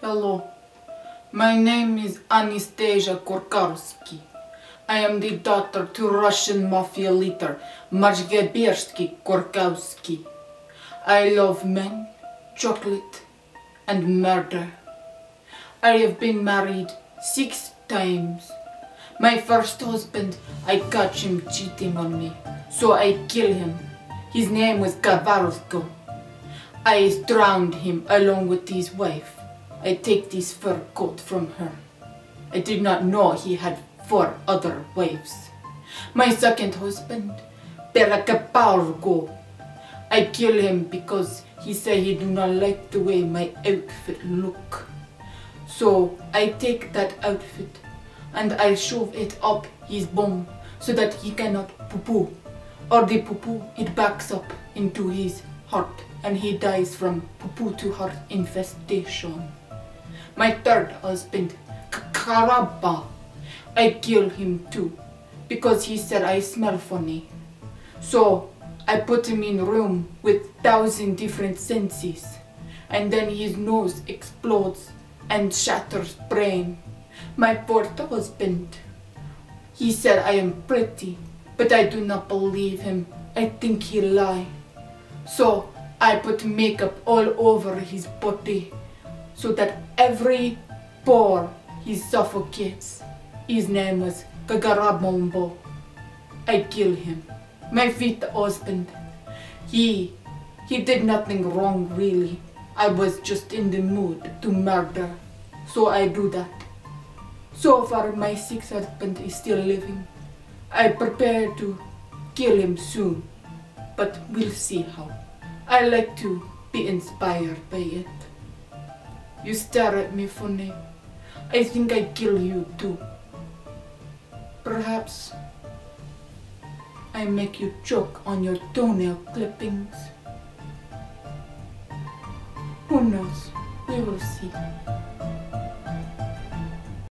Hello, my name is Anastasia Korkowski. I am the daughter to Russian mafia leader Mazhgabersky Korkowski. I love men, chocolate, and murder. I have been married 6 times. My first husband, I catch him cheating on me, so I kill him. His name was Gavarsko. I drowned him along with his wife. I take this fur coat from her. I did not know he had 4 other wives. My second husband, Perakapargo. I kill him because he said he do not like the way my outfit look. So I take that outfit and I shove it up his bum so that he cannot poo-poo. Or the poo-poo, it backs up into his heart and he dies from poo-poo to heart infestation. My third husband, Karaba, I kill him too because he said I smell funny. So I put him in a room with 1,000 different senses and then his nose explodes and shatters brain. My fourth husband, he said I am pretty, but I do not believe him. I think he lie. So I put makeup all over his body so that every pore he suffocates. His name was Gagarabombo. I kill him. My fifth husband, he did nothing wrong really. I was just in the mood to murder, so I do that. So far my sixth husband is still living. I prepare to kill him soon, but we'll see how. I like to be inspired by it. You stare at me funny. I think I kill you too. Perhaps I make you choke on your toenail clippings. Who knows? We will see.